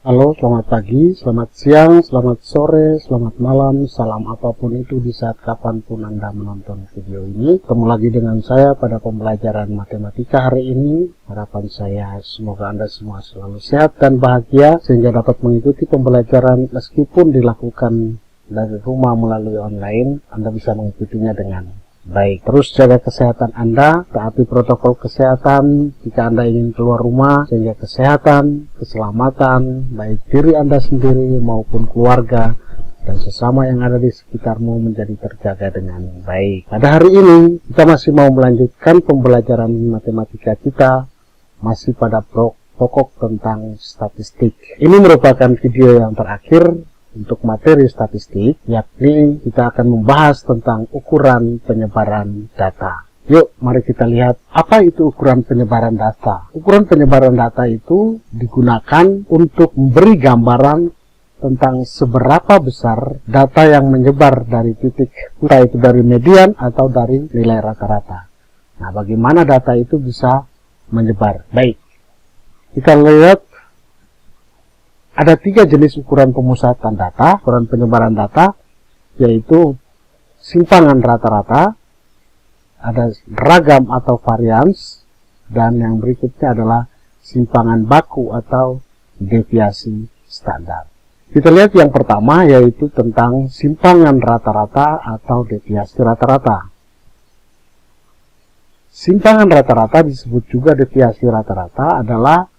Halo, selamat pagi, selamat siang, selamat sore, selamat malam, salam apapun itu di saat kapanpun Anda menonton video ini. Ketemu lagi dengan saya pada pembelajaran matematika hari ini. Harapan saya semoga Anda semua selalu sehat dan bahagia sehingga dapat mengikuti pembelajaran meskipun dilakukan dari rumah melalui online. Anda bisa mengikutinya dengan baik. Terus jaga kesehatan Anda, taati protokol kesehatan jika Anda ingin keluar rumah, sehingga kesehatan, keselamatan, baik diri Anda sendiri maupun keluarga dan sesama yang ada di sekitarmu menjadi terjaga dengan baik. Pada hari ini, kita masih mau melanjutkan pembelajaran matematika kita, masih pada pokok tentang statistik. Ini merupakan video yang terakhir untuk materi statistik, yakni kita akan membahas tentang ukuran penyebaran data. Yuk, mari kita lihat apa itu ukuran penyebaran data. Ukuran penyebaran data itu digunakan untuk memberi gambaran tentang seberapa besar data yang menyebar dari titik, entah itu dari median atau dari nilai rata-rata. Nah, bagaimana data itu bisa menyebar? Baik, kita lihat ada 3 jenis ukuran pemusatan data, ukuran penyebaran data, yaitu simpangan rata-rata, ada ragam atau varians, dan yang berikutnya adalah simpangan baku atau deviasi standar. Kita lihat yang pertama, yaitu tentang simpangan rata-rata atau deviasi rata-rata. Simpangan rata-rata disebut juga deviasi rata-rata adalah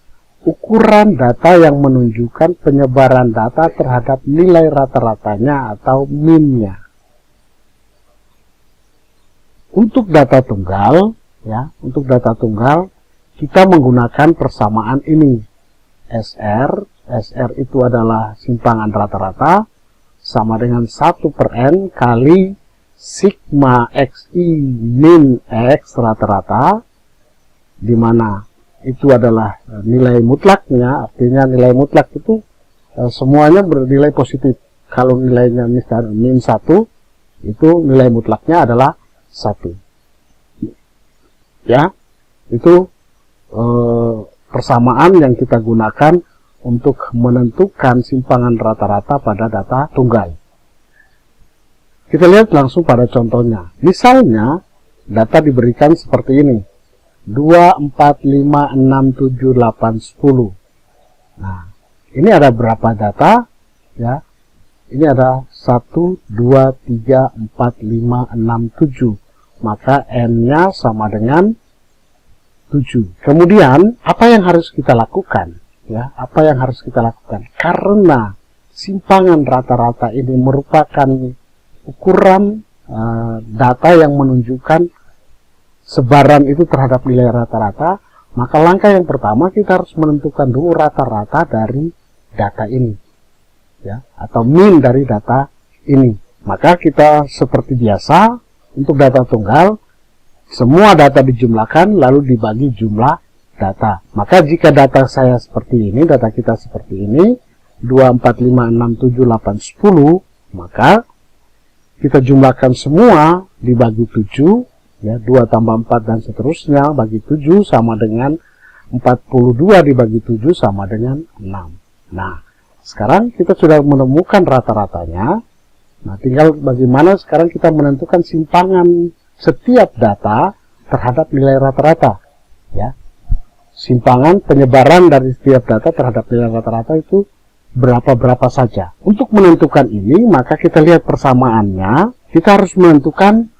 ukuran data yang menunjukkan penyebaran data terhadap nilai rata-ratanya atau min-nya. Untuk data tunggal, untuk data tunggal kita menggunakan persamaan ini. SR itu adalah simpangan rata-rata sama dengan 1/n kali sigma xi min x rata-rata, di mana itu adalah nilai mutlaknya. Artinya nilai mutlak itu semuanya bernilai positif. Kalau nilainya misalnya min 1, itu nilai mutlaknya adalah 1. Ya, itu persamaan yang kita gunakan untuk menentukan simpangan rata-rata pada data tunggal. Kita lihat langsung pada contohnya. Misalnya data diberikan seperti ini. 2, 4, 5, 6, 7, 8, 10. Nah, ini ada berapa data? Ya, ini ada 1, 2, 3, 4, 5, 6, 7. Maka N-nya sama dengan 7. Kemudian, apa yang harus kita lakukan? Ya, apa yang harus kita lakukan? Karena simpangan rata-rata ini merupakan ukuran data yang menunjukkan sebaran itu terhadap nilai rata-rata, maka langkah yang pertama kita harus menentukan dulu rata-rata dari data ini, ya, atau min dari data ini. Maka kita seperti biasa untuk data tunggal, semua data dijumlahkan lalu dibagi jumlah data. Maka jika data saya seperti ini, data kita seperti ini, 2, 4, 5, 6, 7, 8, 10, maka kita jumlahkan semua dibagi 7, ya, 2 tambah 4 dan seterusnya, bagi 7 sama dengan 42 dibagi 7 sama dengan 6. Nah, sekarang kita sudah menemukan rata-ratanya. Nah, tinggal bagaimana sekarang kita menentukan simpangan setiap data terhadap nilai rata-rata. Ya, simpangan penyebaran dari setiap data terhadap nilai rata-rata itu berapa saja. Untuk menentukan ini, maka kita lihat persamaannya. Kita harus menentukan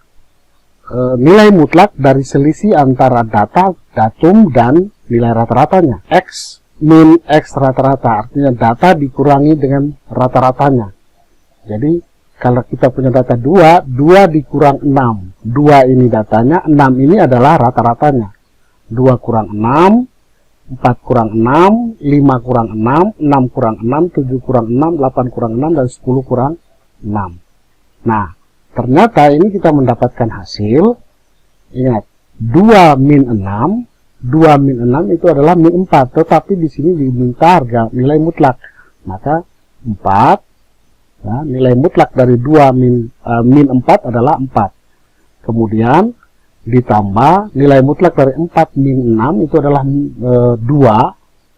nilai mutlak dari selisih antara data, datum, dan nilai rata-ratanya. X min X rata-rata, artinya data dikurangi dengan rata-ratanya. Jadi, kalau kita punya data 2 dikurang 6. 2 ini datanya, 6 ini adalah rata-ratanya. 2 kurang 6, 4 kurang 6, 5 kurang 6, 6 kurang 6, 7 kurang 6, 8 kurang 6, dan 10 kurang 6. Nah, ternyata ini kita mendapatkan hasil, ingat, 2 min 6, 2 min 6 itu adalah min 4, tetapi di sini diminta harga nilai mutlak. Maka 4, ya, nilai mutlak dari 2 min 4 adalah 4. Kemudian ditambah nilai mutlak dari 4 min 6 itu adalah 2,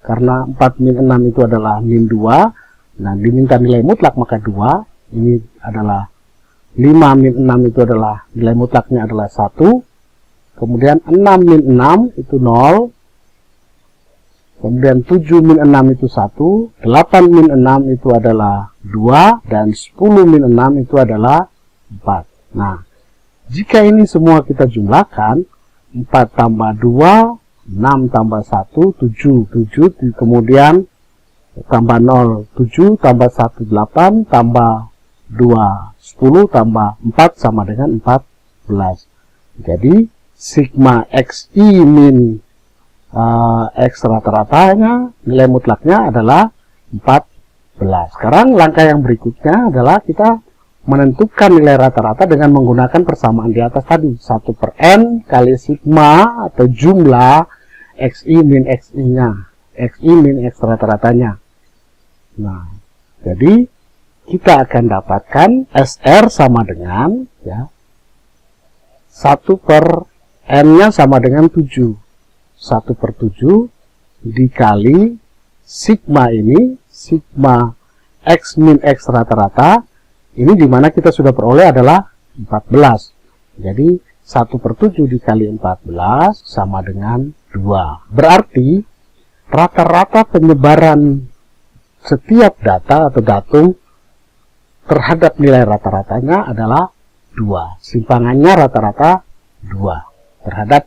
karena 4 min 6 itu adalah min 2. Nah, diminta nilai mutlak maka 2. Ini adalah 5 min 6 itu adalah nilai mutlaknya adalah 1. Kemudian 6 min 6 itu 0. Kemudian 7 min 6 itu 1. 8 min 6 itu adalah 2. Dan 10 min 6 itu adalah 4. Nah, jika ini semua kita jumlahkan, 4 tambah 2, 6 tambah 1, 7, 7, kemudian tambah 0, 7, tambah 1, 8, tambah 2, 10, tambah 4 sama dengan 14. Jadi, sigma XI min X rata-ratanya, nilai mutlaknya adalah 14. Sekarang langkah yang berikutnya adalah kita menentukan nilai rata-rata dengan menggunakan persamaan di atas tadi. 1 per N kali sigma atau jumlah XI min XI-nya. XI min X rata-ratanya. Nah, jadi kita akan dapatkan SR sama dengan ya 1 per N-nya sama dengan 7. 1 per 7 dikali sigma ini, sigma X min X rata-rata. Ini dimana kita sudah peroleh adalah 14. Jadi 1 per 7 dikali 14 sama dengan 2. Berarti rata-rata penyebaran setiap data atau datum terhadap nilai rata-ratanya adalah 2. Simpangannya rata-rata 2 terhadap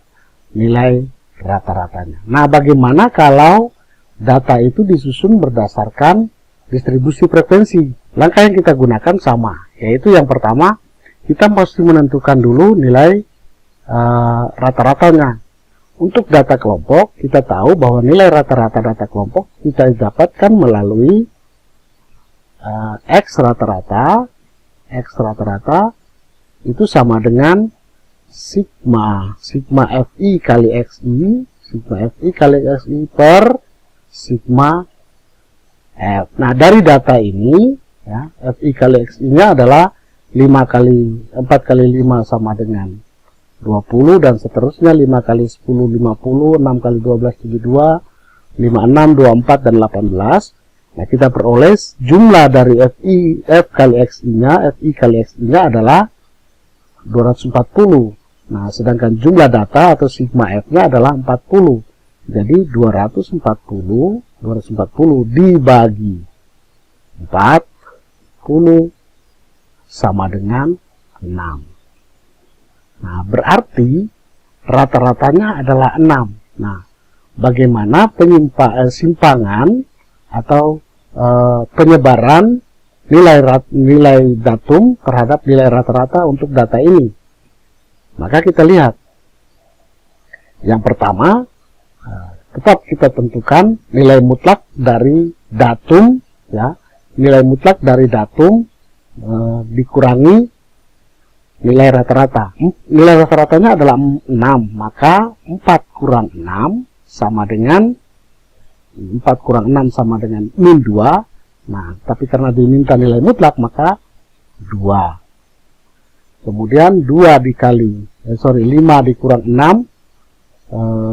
nilai rata-ratanya. Nah, bagaimana kalau data itu disusun berdasarkan distribusi frekuensi? Langkah yang kita gunakan sama, yaitu yang pertama, kita mesti menentukan dulu nilai rata-ratanya. Untuk data kelompok, kita tahu bahwa nilai rata-rata data kelompok kita dapatkan melalui X rata-rata itu sama dengan sigma FI kali XI, per sigma F. Nah, dari data ini, ya, FI kali XI-nya adalah 4 kali 5 sama dengan 20, dan seterusnya 5 kali 10, 50, 6 kali 12, 72, 56, 24, dan 18. Nah, kita peroleh jumlah dari F kali XI-nya adalah 240. Nah, sedangkan jumlah data atau sigma F-nya adalah 40. Jadi 240 dibagi 40 sama dengan 6. Nah, berarti rata-ratanya adalah 6. Nah, bagaimana simpangan atau penyebaran nilai datum terhadap nilai rata-rata untuk data ini? Maka kita lihat. Yang pertama, tetap kita tentukan nilai mutlak dari datum, ya. Nilai mutlak dari datum dikurangi nilai rata-rata. Nilai rata-ratanya adalah 6, maka 4 kurang 6 sama dengan min 2. Nah, tapi karena diminta nilai mutlak maka 2. Kemudian 5 dikurang 6,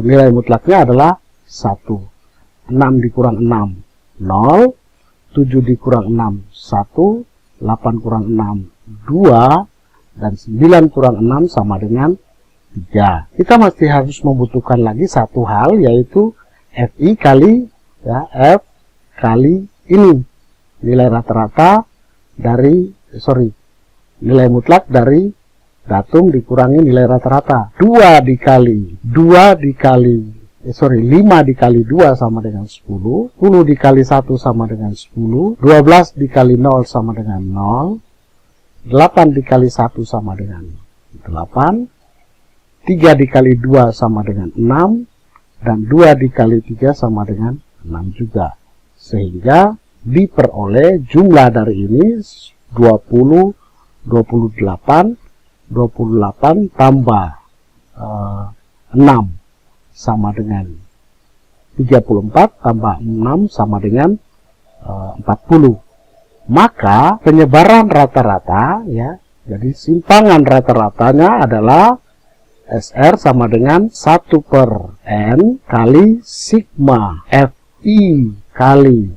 nilai mutlaknya adalah 1. 6 dikurang 6, 0. 7 dikurang 6, 1. 8 kurang 6, 2. Dan 9 kurang 6 sama dengan 3. Kita masih harus membutuhkan lagi satu hal, yaitu FI kali, ya, F kali ini. Nilai rata-rata dari, nilai mutlak dari datum dikurangi nilai rata-rata. 5 dikali 2 sama dengan 10. 10 dikali 1 sama dengan 10. 12 dikali 0 sama dengan 0. 8 dikali 1 sama dengan 8. 3 dikali 2 sama dengan 6. Dan 2 dikali 3 sama dengan 6 juga. Sehingga diperoleh jumlah dari ini 28 tambah 6 sama dengan 34 tambah 6 sama dengan 40. Maka penyebaran rata-rata, ya, jadi simpangan rata-ratanya adalah SR sama dengan 1 per N kali sigma F FI kali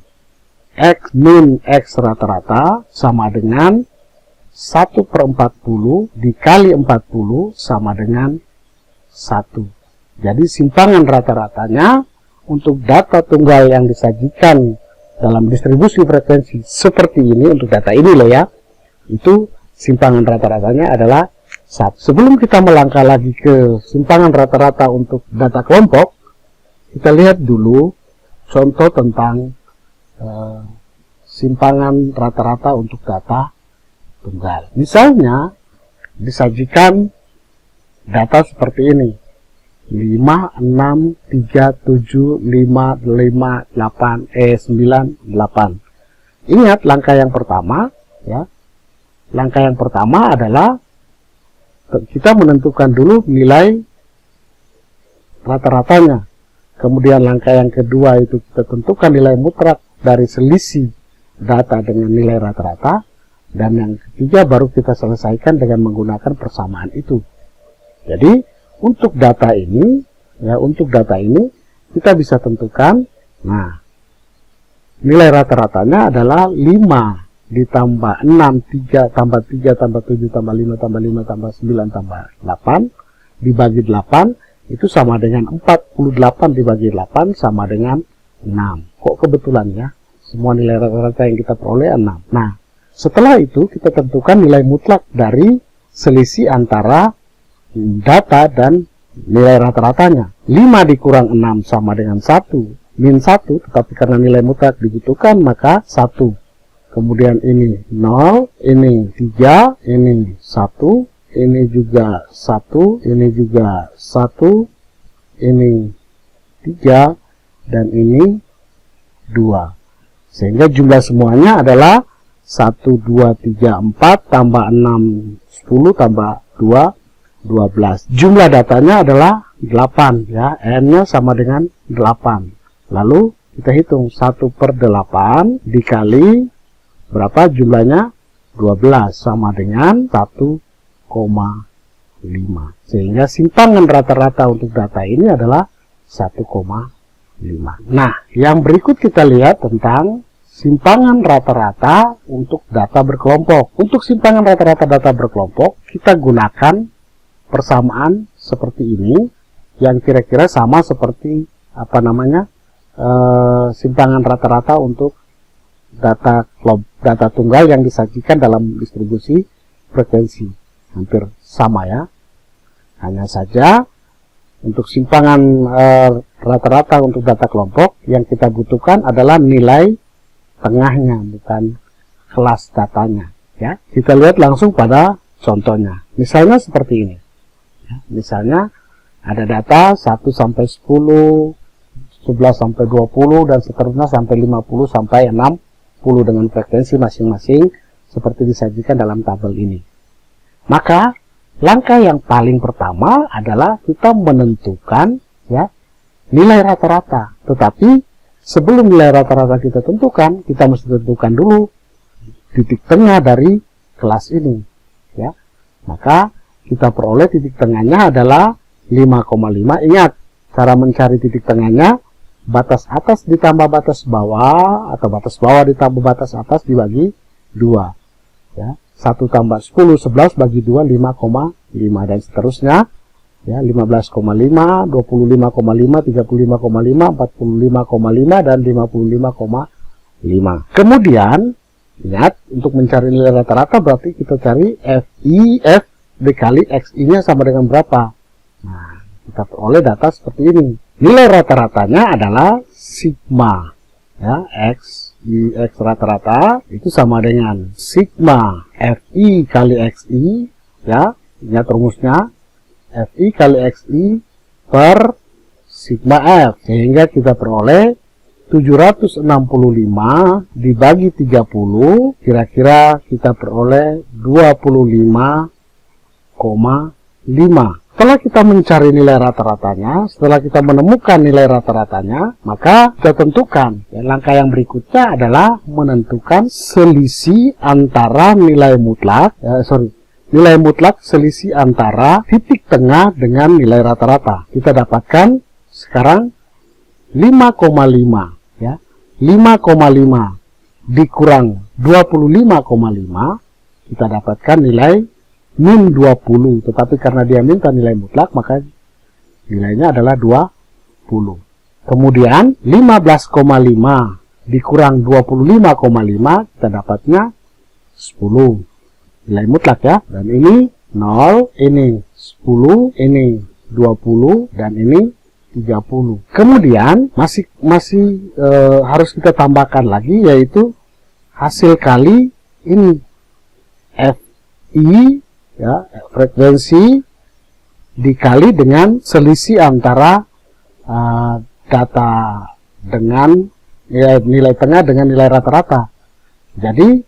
X min X rata-rata sama dengan 1/40 dikali 40 sama dengan 1. Jadi simpangan rata-ratanya untuk data tunggal yang disajikan dalam distribusi frekuensi seperti ini, untuk data ini loh ya, itu simpangan rata-ratanya adalah 1. Sebelum kita melangkah lagi ke simpangan rata-rata untuk data kelompok, kita lihat dulu contoh tentang simpangan rata-rata untuk data tunggal. Misalnya disajikan data seperti ini, 5, 6, 3, 7, 5, 5, 8, 9, 8. Ingat langkah yang pertama ya. Langkah yang pertama adalah kita menentukan dulu nilai rata-ratanya. Kemudian langkah yang kedua itu kita tentukan nilai mutlak dari selisih data dengan nilai rata-rata. Dan yang ketiga baru kita selesaikan dengan menggunakan persamaan itu. Jadi untuk data ini ya, kita bisa tentukan, nah nilai rata-ratanya adalah 5 ditambah 6, 3 tambah 3 tambah 7 tambah 5 tambah 5 tambah 9 tambah 8 dibagi 8 itu sama dengan 48 dibagi 8 sama dengan 6. Kok kebetulan ya, semua nilai rata-rata yang kita peroleh 6. Nah, setelah itu kita tentukan nilai mutlak dari selisih antara data dan nilai rata-ratanya. 5 dikurang 6 sama dengan 1 min 1, tetapi karena nilai mutlak dibutuhkan maka 1. Kemudian ini 0, ini 3, ini 1, ini juga 1, ini juga 1, ini 3, dan ini 2. Sehingga jumlah semuanya adalah 1, 2, 3, 4, tambah 6, 10, tambah 2, 12. Jumlah datanya adalah 8, ya. N-nya sama dengan 8. Lalu kita hitung 1/8 dikali berapa jumlahnya? 12 sama dengan 1,5. Sehingga simpangan rata-rata untuk data ini adalah 1,5. Nah, yang berikut kita lihat tentang simpangan rata-rata untuk data berkelompok. Untuk simpangan rata-rata data berkelompok, kita gunakan persamaan seperti ini, yang kira-kira sama seperti simpangan rata-rata untuk data tunggal yang disajikan dalam distribusi frekuensi. Hampir sama ya. Hanya saja untuk simpangan rata-rata untuk data kelompok yang kita butuhkan adalah nilai tengahnya, bukan kelas datanya ya. Kita lihat langsung pada contohnya. Misalnya seperti ini ya. Misalnya ada data 1 sampai 10, 11 sampai 20 dan seterusnya sampai 50 sampai 60 dengan frekuensi masing-masing seperti disajikan dalam tabel ini. Maka langkah yang paling pertama adalah kita menentukan ya nilai rata-rata. Tetapi sebelum nilai rata-rata kita tentukan, kita mesti tentukan dulu titik tengah dari kelas ini ya. Maka kita peroleh titik tengahnya adalah 5,5. Ingat, cara mencari titik tengahnya batas atas ditambah batas bawah, atau batas bawah ditambah batas atas dibagi 2 ya. 1 tambah 10, 11 bagi 2, 5,5 dan seterusnya ya. 15,5, 25,5, 35,5, 45,5 dan 55,5. Kemudian ingat, untuk mencari nilai rata-rata berarti kita cari F dikali XI nya sama dengan berapa. Nah, kita peroleh data seperti ini. Nilai rata-ratanya adalah sigma ya, XI X rata-rata itu sama dengan sigma FI kali XI ya. Ingat rumusnya, FI kali XI per sigma F, sehingga kita peroleh 765 dibagi 30, kira-kira kita peroleh 25,5. Setelah kita mencari nilai rata-ratanya, setelah kita menemukan nilai rata-ratanya, maka kita tentukan. Dan langkah yang berikutnya adalah menentukan selisih antara nilai mutlak, nilai mutlak selisih antara titik tengah dengan nilai rata-rata. Kita dapatkan sekarang 5,5 5,5 dikurang 25,5, kita dapatkan nilai min 20. Tetapi karena dia minta nilai mutlak, maka nilainya adalah 20. Kemudian 15,5 dikurang 25,5, kita dapatnya 10. Nilai mutlak ya. Dan ini 0, ini 10, ini 20, dan ini 30. Kemudian masih harus kita tambahkan lagi, yaitu hasil kali ini Fi ya, frekuensi dikali dengan selisih antara data dengan nilai tengah dengan nilai rata-rata. Jadi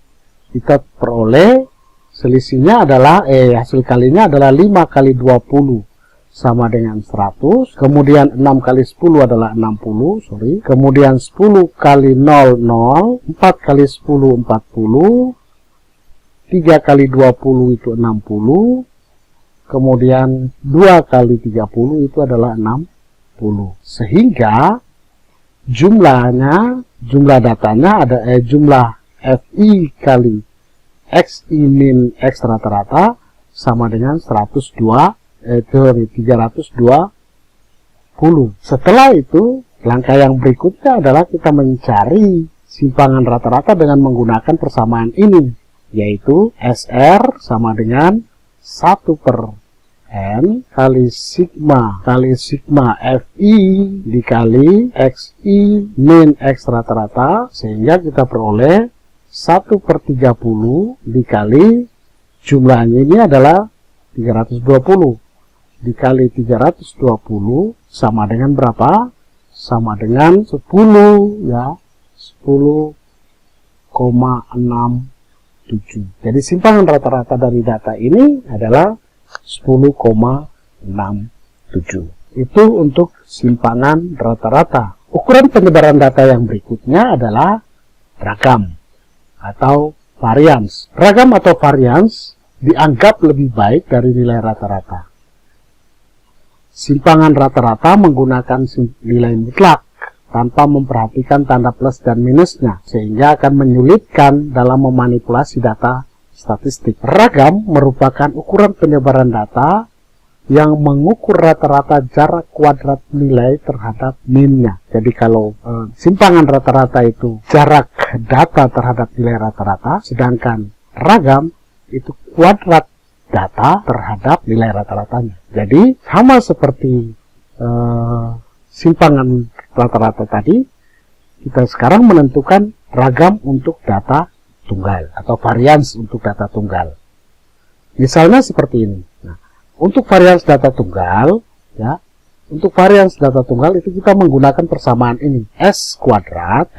kita peroleh selisihnya adalah hasil kalinya adalah 5 kali 20 sama dengan 100, kemudian 6 kali 10 adalah 60, kemudian 10 kali 0, 0, 4 kali 10, 40, 3 kali 20 itu 60, kemudian 2 kali 30 itu adalah 60. Sehingga jumlah datanya ada jumlah Fi kali Xi min X rata-rata sama dengan 320. Setelah itu, langkah yang berikutnya adalah kita mencari simpangan rata-rata dengan menggunakan persamaan ini, yaitu SR sama dengan 1/N kali sigma Fi dikali Xi min X rata-rata, sehingga kita peroleh 1/30 dikali jumlahnya ini adalah 320 dikali 320 sama dengan berapa? Sama dengan 10 ya, 10,67. Jadi simpangan rata-rata dari data ini adalah 10,67. Itu untuk simpangan rata-rata. Ukuran penyebaran data yang berikutnya adalah ragam atau varians. Ragam atau varians dianggap lebih baik dari nilai rata-rata. Simpangan rata-rata menggunakan nilai mutlak tanpa memperhatikan tanda plus dan minusnya, sehingga akan menyulitkan dalam memanipulasi data statistik. Ragam merupakan ukuran penyebaran data yang mengukur rata-rata jarak kuadrat nilai terhadap minnya. Jadi kalau simpangan rata-rata itu jarak data terhadap nilai rata-rata, sedangkan ragam itu kuadrat data terhadap nilai rata-ratanya. Jadi sama seperti simpangan rata-rata tadi, kita sekarang menentukan ragam untuk data tunggal atau varians untuk data tunggal. Misalnya seperti ini. Nah, untuk varians data tunggal, ya, untuk varians data tunggal itu kita menggunakan persamaan ini, S kuadrat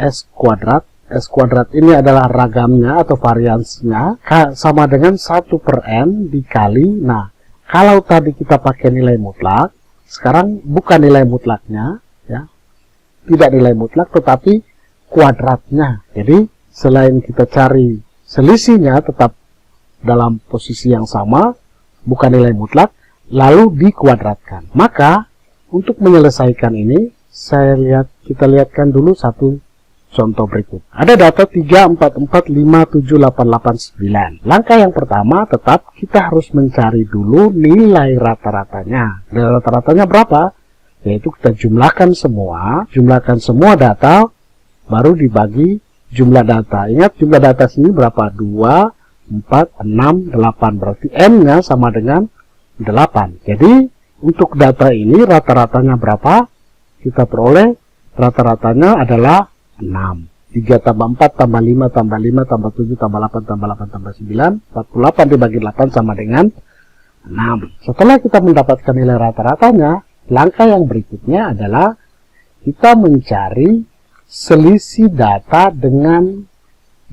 ini adalah ragamnya atau variansnya sama dengan 1/N dikali. Nah, kalau tadi kita pakai nilai mutlak, sekarang bukan nilai mutlaknya, ya, tidak nilai mutlak, tetapi kuadratnya. Jadi selain kita cari selisihnya tetap dalam posisi yang sama, bukan nilai mutlak, lalu dikuadratkan. Maka untuk menyelesaikan ini, kita lihatkan dulu satu contoh berikut. Ada data 3, 4, 4, 5, 7, 8, 8, 9. Langkah yang pertama tetap kita harus mencari dulu nilai rata-ratanya. Nilai rata-ratanya berapa? Yaitu kita jumlahkan semua data, baru dibagi jumlah data. Ingat jumlah data sini berapa? 2, 4, 6, 8. Berarti N-nya sama dengan 8. Jadi untuk data ini rata-ratanya berapa? Kita peroleh rata-ratanya adalah 6. 3 tambah 4 tambah 5 tambah 5 tambah 7 tambah 8 tambah 8 tambah 9, 48 dibagi 8 sama dengan 6. Setelah kita mendapatkan nilai rata-ratanya, langkah yang berikutnya adalah kita mencari selisih data dengan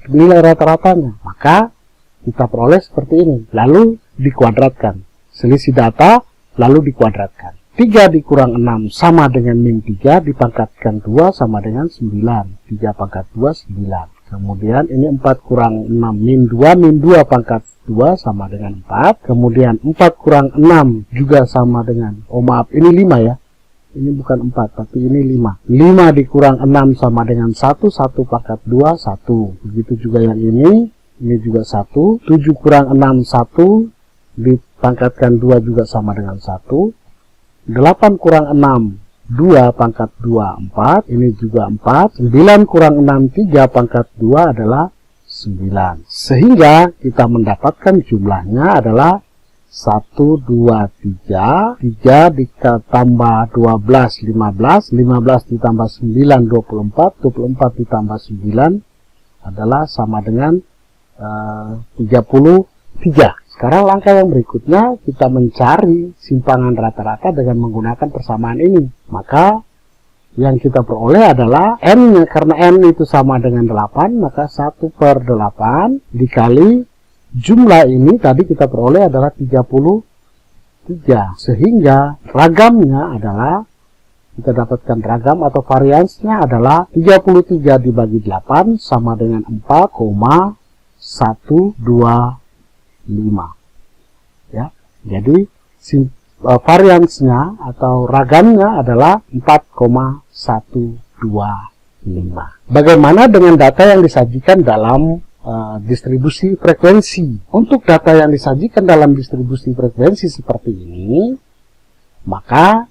nilai rata-ratanya. Maka kita peroleh seperti ini, lalu dikuadratkan. Selisih data lalu dikuadratkan. 3 dikurang 6 sama dengan min 3, dipangkatkan 2 sama dengan 9. 3 pangkat 2, 9. Kemudian ini 4 kurang 6, min 2 pangkat 2 sama dengan 4. Kemudian 4 kurang 6 juga sama dengan, ini 5 ya. Ini bukan 4, tapi ini 5. 5 dikurang 6 sama dengan 1, 1 pangkat 2, 1. Begitu juga yang ini juga 1. 7 kurang 6, 1. Dipangkatkan 2 juga sama dengan 1. 8 kurang 6, 2 pangkat 2, 4. Ini juga 4. 9 kurang 6, 3 pangkat 2 adalah 9. Sehingga kita mendapatkan jumlahnya adalah 1, 2, 3. 3 ditambah 12, 15. 15 ditambah 9, 24. 24 ditambah 9 adalah sama dengan 33. Sekarang langkah yang berikutnya, kita mencari simpangan rata-rata dengan menggunakan persamaan ini. Maka yang kita peroleh adalah N-nya, karena N itu sama dengan 8, maka 1/8 dikali jumlah ini tadi kita peroleh adalah 33. Sehingga ragamnya adalah, kita dapatkan ragam atau variansnya adalah 33 dibagi 8 sama dengan 4,125. Ya, jadi variansnya atau ragamnya adalah 4,125. Bagaimana dengan data yang disajikan dalam distribusi frekuensi? Untuk data yang disajikan dalam distribusi frekuensi seperti ini, maka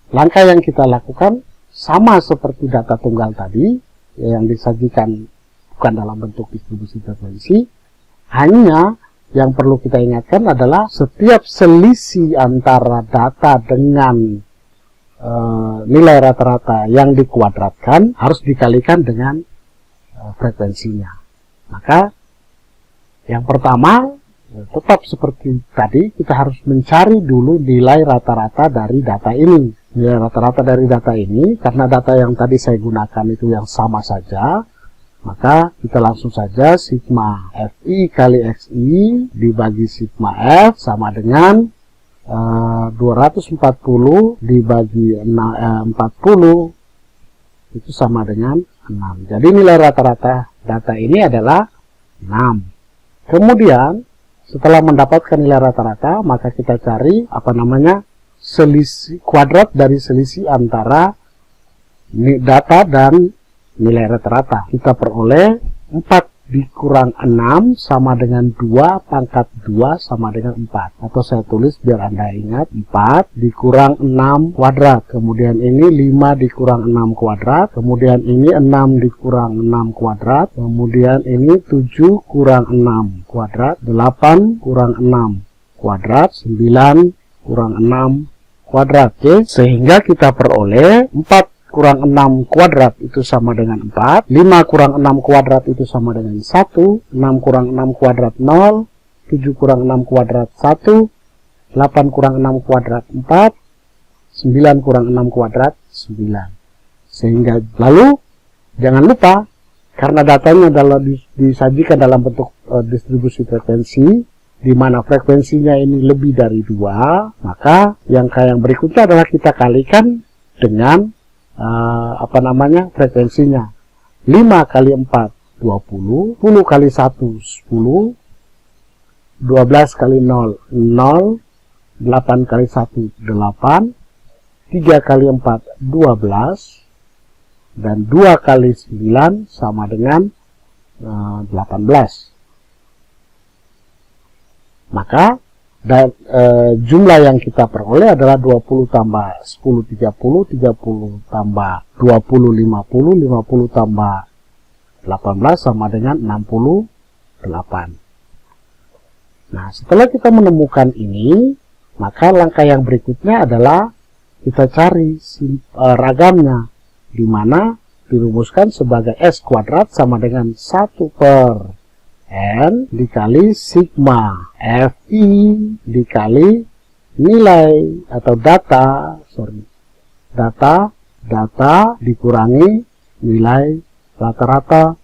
langkah yang kita lakukan sama seperti data tunggal tadi yang disajikan bukan dalam bentuk distribusi frekuensi. Hanya yang perlu kita ingatkan adalah setiap selisih antara data dengan nilai rata-rata yang dikuadratkan harus dikalikan dengan frekuensinya. Maka yang pertama, tetap seperti tadi, kita harus mencari dulu nilai rata-rata dari data ini. Nilai rata-rata dari data ini, karena data yang tadi saya gunakan itu yang sama saja, maka kita langsung saja sigma Fi kali Xi dibagi sigma F sama dengan 240 dibagi 40 itu sama dengan 6. Jadi nilai rata-rata data ini adalah 6. Kemudian setelah mendapatkan nilai rata-rata, maka kita cari selisih kuadrat dari selisih antara data dan nilai rata-rata. Kita peroleh 4 dikurang 6 sama dengan 2 pangkat 2 sama dengan 4. Atau saya tulis biar Anda ingat, 4 dikurang 6 kuadrat. Kemudian ini 5 dikurang 6 kuadrat. Kemudian ini 6 dikurang 6 kuadrat. Kemudian ini 7 kurang 6 kuadrat. 8 kurang 6 kuadrat. 9 kurang 6 kuadrat. Oke, sehingga kita peroleh 4 kurang 6 kuadrat itu sama dengan 4, 5 kurang 6 kuadrat itu sama dengan 1, 6 kurang 6 kuadrat 0, 7 kurang 6 kuadrat 1, 8 kurang 6 kuadrat 4, 9 kurang 6 kuadrat 9. Sehingga lalu jangan lupa, karena datanya adalah disajikan dalam bentuk distribusi frekuensi, di mana frekuensinya ini lebih dari 2, maka yang berikutnya adalah kita kalikan dengan frekuensinya. 5 kali 4 20, 10 kali 1 10, 12 kali 0 0, 8 kali 1 8, 3 kali 4 12, dan 2 kali 9 sama dengan 18. Maka jumlah yang kita peroleh adalah 20 tambah 10 30, 30 tambah 20 50, 50 tambah 18 sama dengan 68. Nah, setelah kita menemukan ini, maka langkah yang berikutnya adalah kita cari ragamnya, di mana dirumuskan sebagai S kuadrat sama dengan 1/N dikali sigma Fi dikali nilai atau data dikurangi nilai rata-rata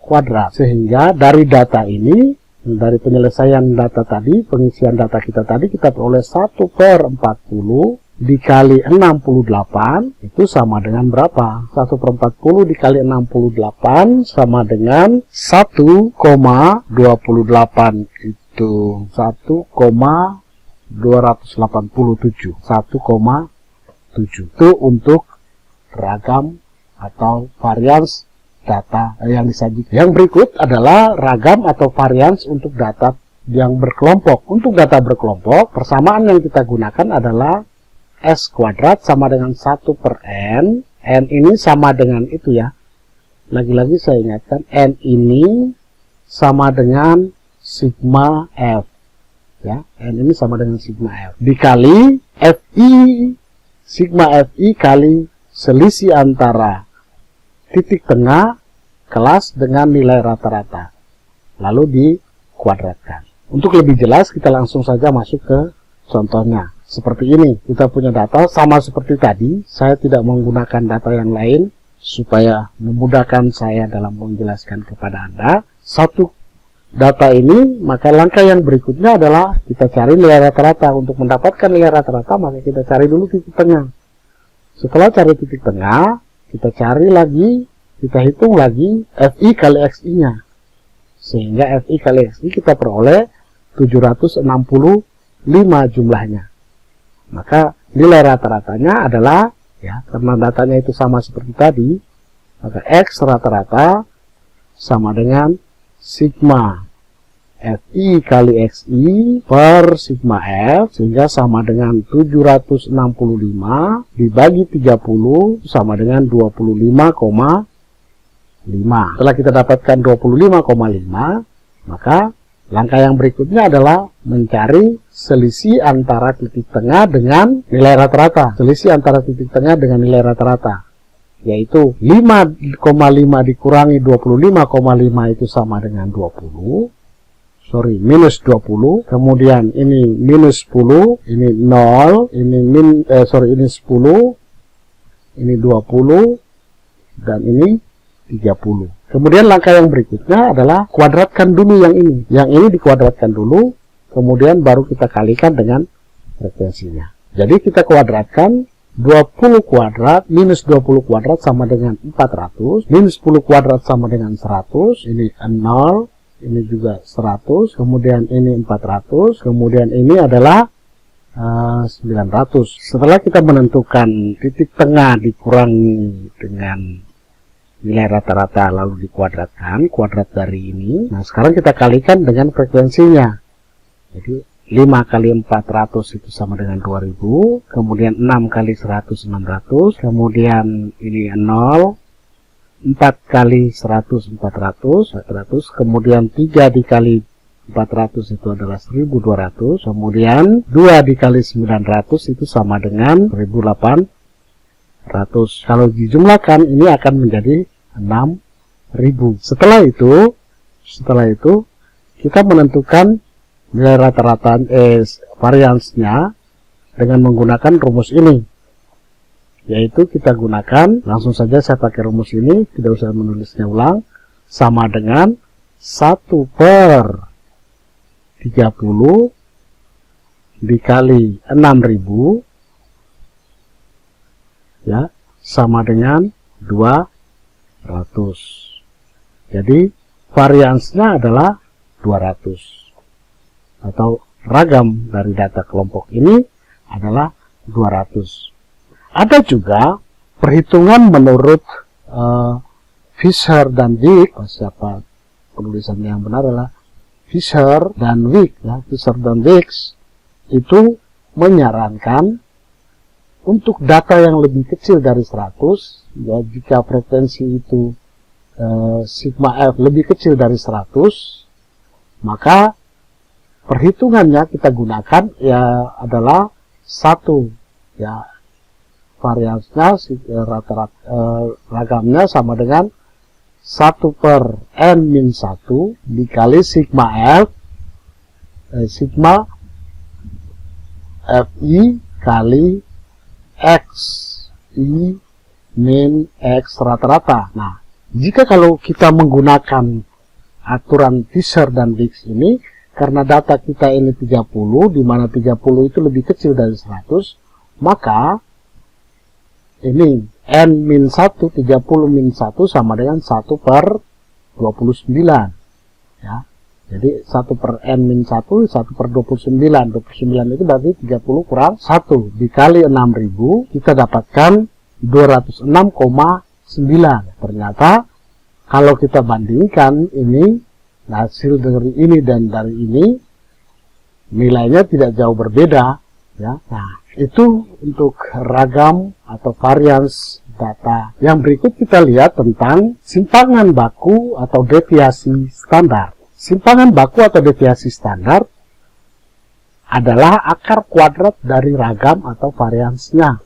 kuadrat. Sehingga dari data ini, dari penyelesaian data tadi, pengisian data kita tadi, kita peroleh 1/40 dikali 68 itu sama dengan berapa? 1/40 dikali 68 sama dengan 1,28, itu 1,287, 1,287. 7. Itu untuk ragam atau varians data yang disajikan. Yang berikut adalah ragam atau varians untuk data yang berkelompok. Untuk data berkelompok, persamaan yang kita gunakan adalah S kuadrat sama dengan 1 per N. N ini sama dengan itu ya. Lagi-lagi saya ingatkan, N ini sama dengan sigma F. Ya, N ini sama dengan sigma F. Dikali Fi, sigma Fi kali selisih antara titik tengah kelas dengan nilai rata-rata. Lalu dikuadratkan. Untuk lebih jelas, kita langsung saja masuk ke contohnya. Seperti ini, kita punya data sama seperti tadi. Saya tidak menggunakan data yang lain supaya memudahkan saya dalam menjelaskan kepada Anda. Satu data ini, maka langkah yang berikutnya adalah kita cari nilai rata-rata. Untuk mendapatkan nilai rata-rata, maka kita cari dulu titik tengah. Setelah cari titik tengah, kita cari lagi, kita hitung lagi Fi kali Xi-nya. Sehingga Fi kali Xi kita peroleh 765 jumlahnya. Maka nilai rata-ratanya adalah, ya, karena datanya itu sama seperti tadi, maka X rata-rata sama dengan sigma Fi kali Xi per sigma F, sehingga sama dengan 765 dibagi 30 sama dengan 25,5. Setelah kita dapatkan 25,5, maka langkah yang berikutnya adalah mencari selisih antara titik tengah dengan nilai rata-rata. Selisih antara titik tengah dengan nilai rata-rata, yaitu 5,5 dikurangi 25,5 itu sama dengan minus 20, kemudian ini minus 10, ini 0, ini ini 10, ini 20, dan ini 30. Kemudian langkah yang berikutnya adalah kuadratkan dulu yang ini. Yang ini dikuadratkan dulu, kemudian baru kita kalikan dengan frekuensinya. Jadi kita kuadratkan 20 kuadrat minus 20 kuadrat sama dengan 400, minus 10 kuadrat sama dengan 100, ini 0, ini juga 100, kemudian ini 400, kemudian ini adalah 900. Setelah kita menentukan titik tengah dikurangi dengan nilai rata-rata lalu dikuadratkan, kuadrat dari ini. Nah, sekarang kita kalikan dengan frekuensinya. Jadi 5 kali 400 itu sama dengan 20, kemudian 6 kali 100 600, kemudian ini 0, 4 kali 100 400, kemudian 3 dikali 400 itu adalah 1200, kemudian 2 dikali 900 itu sama dengan 1800. Kalau dijumlahkan ini akan menjadi 6000. Setelah itu kita menentukan nilai rata-rata variansnya dengan menggunakan rumus ini, yaitu kita gunakan, langsung saja saya pakai rumus ini, tidak usah menulisnya ulang, sama dengan 1 per 30 dikali 6000, ya, sama dengan 200. Jadi variansnya adalah 200, atau ragam dari data kelompok ini adalah 200. Ada juga perhitungan menurut Fisher dan Wick. Siapa penulisannya yang benar adalah Fisher dan Wick. Ya. Fisher dan Wick itu menyarankan untuk data yang lebih kecil dari 100, ya, jika frekuensi itu sigma F lebih kecil dari 100, maka perhitungannya kita gunakan ya adalah 1, ya, variansnya rata-rata ragamnya sama dengan 1 per n-1 dikali sigma F sigma Fi kali X I min X rata-rata. Nah, jika kalau kita menggunakan aturan Fisher dan Wick ini, karena data kita ini 30, di mana 30 itu lebih kecil dari 100, maka ini n-1, 30 min 1 sama dengan 1 per 29. Ya. Jadi 1 per N min 1, 1 per 29. 29 itu berarti 30 kurang 1. Dikali 6.000, kita dapatkan 206,9. Ternyata, kalau kita bandingkan ini, hasil dari ini dan dari ini, nilainya tidak jauh berbeda. Ya. Nah, itu untuk ragam atau varians data. Yang berikut kita lihat tentang simpangan baku atau deviasi standar. Simpangan baku atau deviasi standar adalah akar kuadrat dari ragam atau variansnya.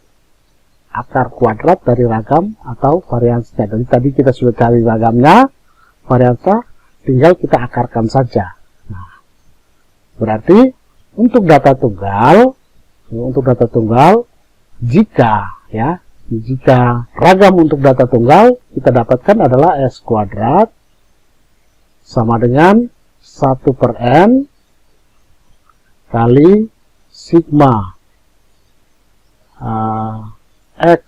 Akar kuadrat dari ragam atau variansnya. Jadi tadi kita sudah cari ragamnya, variansnya, tinggal kita akarkan saja. Nah, berarti untuk data tunggal, jika ragam untuk data tunggal kita dapatkan adalah S kuadrat sama dengan 1 per N kali sigma X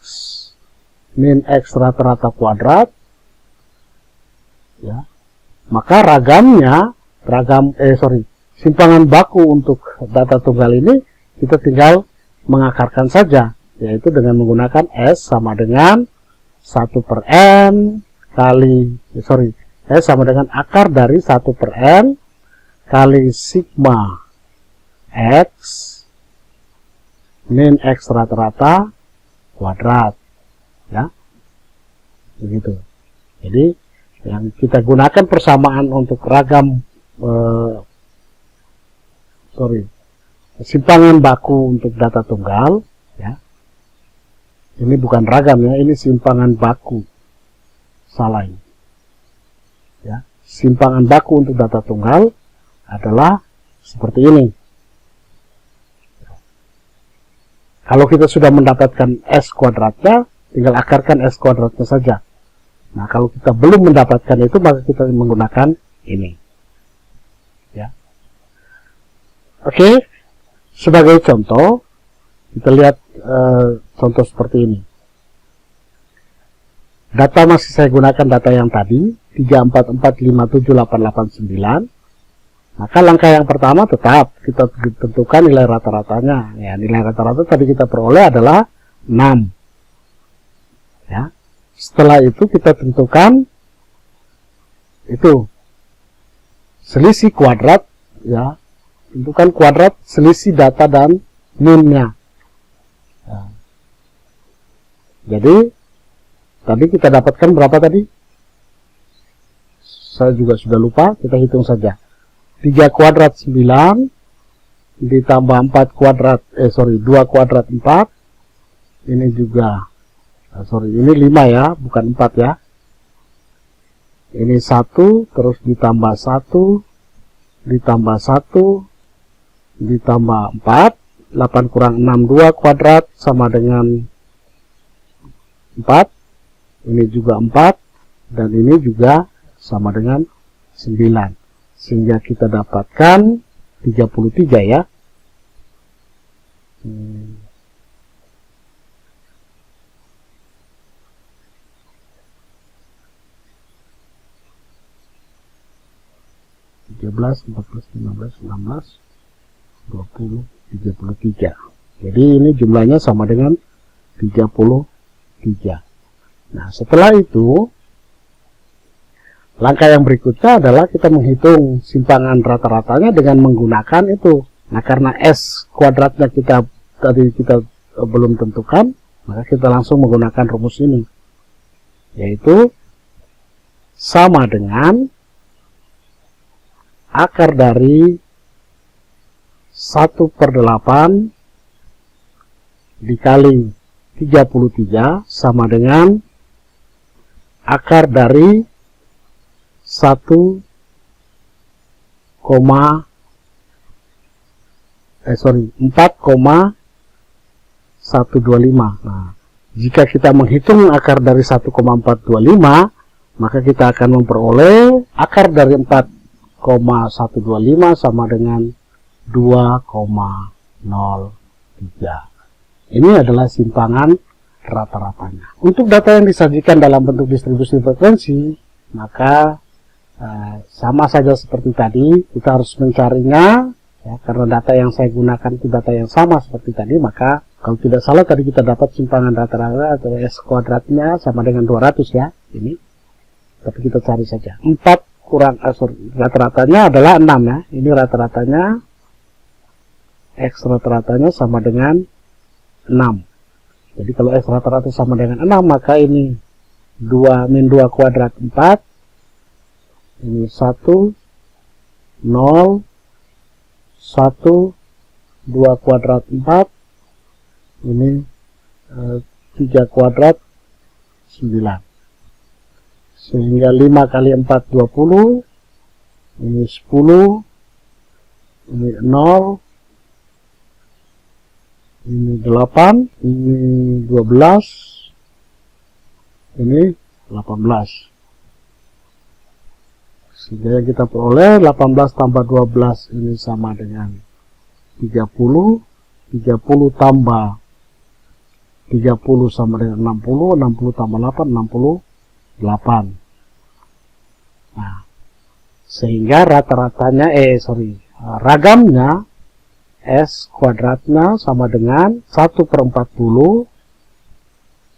min X rata-rata kuadrat, ya, maka simpangan baku untuk data tunggal ini kita tinggal mengakarkan saja, yaitu dengan menggunakan S sama dengan 1 per N kali, S sama dengan akar dari 1 per N kali sigma X min X rata-rata kuadrat. Ya, begitu. Jadi, yang kita gunakan persamaan untuk ragam, simpangan baku untuk data tunggal, ya. Ini bukan ragam ya, ini simpangan baku. Salah ini. Ya, simpangan baku untuk data tunggal adalah seperti ini. Kalau kita sudah mendapatkan S kuadratnya, tinggal akarkan S kuadratnya saja. Nah, kalau kita belum mendapatkan itu, maka kita menggunakan ini. Ya. Oke, sebagai contoh, kita lihat contoh seperti ini. Data masih saya gunakan data yang tadi, 344578889. Maka langkah yang pertama tetap kita tentukan nilai rata-ratanya. Ya, nilai rata-rata tadi kita peroleh adalah 6. Ya. Setelah itu kita tentukan itu selisih kuadrat, ya. Tentukan kuadrat selisih data dan min-nya. Ya. Jadi tadi kita dapatkan berapa tadi? Saya juga sudah lupa, kita hitung saja. 3 kuadrat 9 ditambah 4 kuadrat 2 kuadrat 4. Ini juga ini 5 ya, bukan 4 ya. Ini 1 terus ditambah 1 ditambah 1 ditambah 4, 8 kurang 6, 2 kuadrat sama dengan 4. Ini juga 4 dan ini juga sama dengan 9. Sehingga kita dapatkan 33 ya. (13, 14, 15, 16, 20, 33). Jadi ini jumlahnya sama dengan 33. Nah, setelah itu langkah yang berikutnya adalah kita menghitung simpangan rata-ratanya dengan menggunakan itu. Nah, karena S kuadratnya kita belum tentukan, maka kita langsung menggunakan rumus ini, yaitu sama dengan akar dari 1/8 dikali 33 sama dengan akar dari 4,125. Nah, jika kita menghitung akar dari 1,425, maka kita akan memperoleh akar dari 4,125 sama dengan 2,03. Ini adalah simpangan rata-ratanya. Untuk data yang disajikan dalam bentuk distribusi frekuensi, maka sama saja seperti tadi, kita harus mencarinya, ya, karena data yang saya gunakan itu data yang sama seperti tadi, maka kalau tidak salah tadi kita dapat simpangan rata-rata atau S kuadratnya sama dengan 200 ya, ini. Tapi kita cari saja. 4 kurang rata-ratanya adalah 6 ya. Ini rata-ratanya, X rata-ratanya sama dengan 6. Jadi kalau X rata-rata sama dengan 6, maka ini 2 min 2 kuadrat 4. Ini 1, 0, 1, 2 kuadrat 4. Ini 3 kuadrat 9. Sehingga 5 kali 4, 20. Ini 10. Ini 0. Ini 8. Ini 12. Ini 18. Sehingga yang kita peroleh 18 tambah 12 ini sama dengan 30. 30 tambah 30 sama dengan 60. 60 tambah 8, 68. Nah, sehingga rata-ratanya, ragamnya S kuadratnya sama dengan 1/40.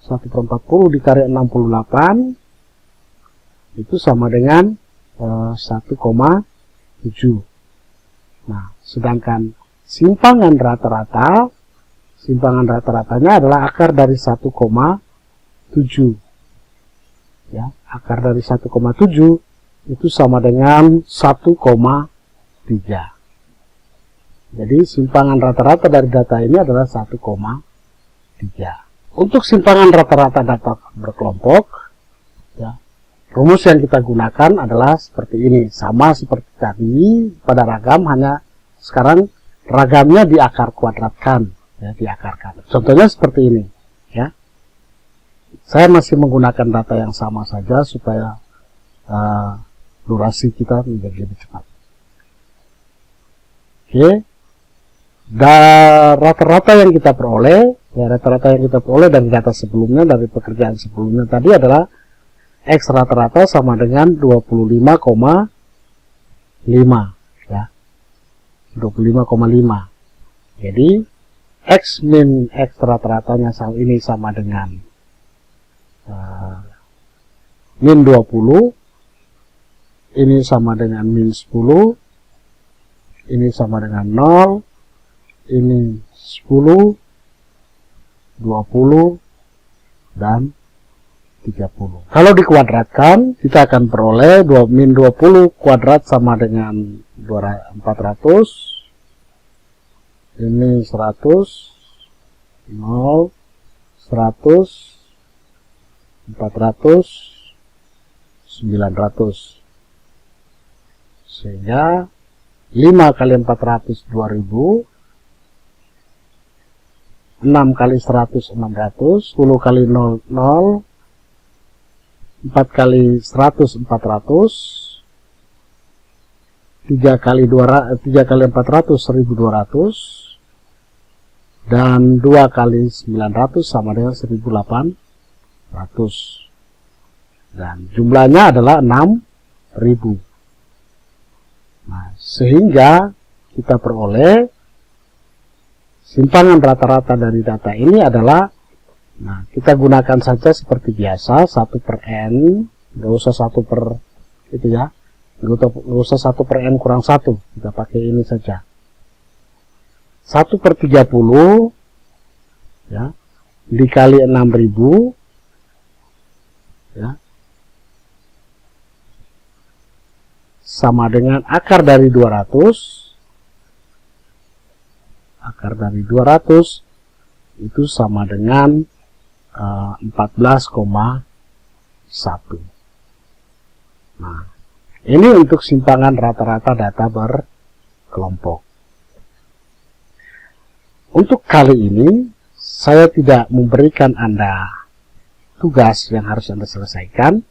1/40 dikali 68 itu sama dengan 1,7. Nah, sedangkan simpangan rata-ratanya adalah akar dari 1,7. Ya, akar dari 1,7 itu sama dengan 1,3. Jadi simpangan rata-rata dari data ini adalah 1,3. Untuk simpangan rata-rata data berkelompok, ya, rumus yang kita gunakan adalah seperti ini, sama seperti tadi pada ragam, hanya sekarang ragamnya diakar kuadratkan, ya, diakarkan. Contohnya seperti ini, ya. Saya masih menggunakan data yang sama saja supaya durasi kita menjadi lebih cepat. Oke, rata-rata yang kita peroleh, ya, rata-rata yang kita peroleh dari data sebelumnya, dari pekerjaan sebelumnya tadi adalah X rata-rata sama dengan 25,5, ya, 25,5. Jadi X min X rata-ratanya ini sama dengan min 20, ini sama dengan min 10, ini sama dengan 0, ini 10, 20, dan 30. Kalau dikuadratkan, kita akan peroleh min 20 kuadrat sama dengan 400, ini 100, 0, 100, 400, 900. Sehingga 5 kali 400, 2000, 6 kali 100, 600, 10 kali 0, 0, 4 kali 100, 400, 3 kali 400, 1200, dan 2 kali 900 sama dengan 1800. Dan jumlahnya adalah 6000. Nah, sehingga kita peroleh simpangan rata-rata dari data ini adalah, nah, kita gunakan saja seperti biasa, 1/n, nggak usah 1 per itu ya, nggak usah 1/n kurang 1, kita pakai ini saja, 1/30, ya, dikali 6000, ya, sama dengan akar dari 200. Akar dari 200 itu sama dengan 14,1. Nah, ini untuk simpangan rata-rata data berkelompok. Untuk kali ini, saya tidak memberikan Anda tugas yang harus Anda selesaikan,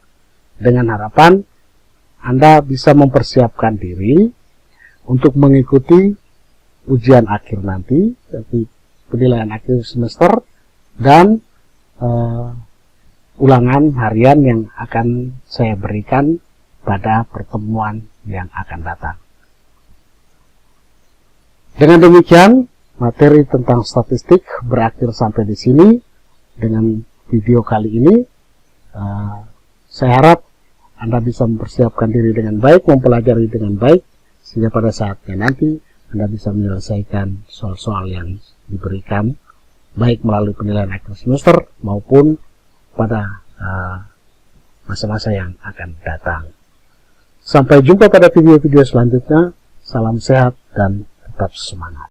dengan harapan Anda bisa mempersiapkan diri untuk mengikuti ujian akhir nanti, tapi penilaian akhir semester, dan ulangan harian yang akan saya berikan pada pertemuan yang akan datang. Dengan demikian, materi tentang statistik berakhir sampai di sini. Dengan video kali ini, saya harap Anda bisa mempersiapkan diri dengan baik, mempelajari dengan baik, sehingga pada saatnya nanti Anda bisa menyelesaikan soal-soal yang diberikan, baik melalui penilaian akhir semester maupun pada masa-masa yang akan datang. Sampai jumpa pada video-video selanjutnya. Salam sehat dan tetap semangat.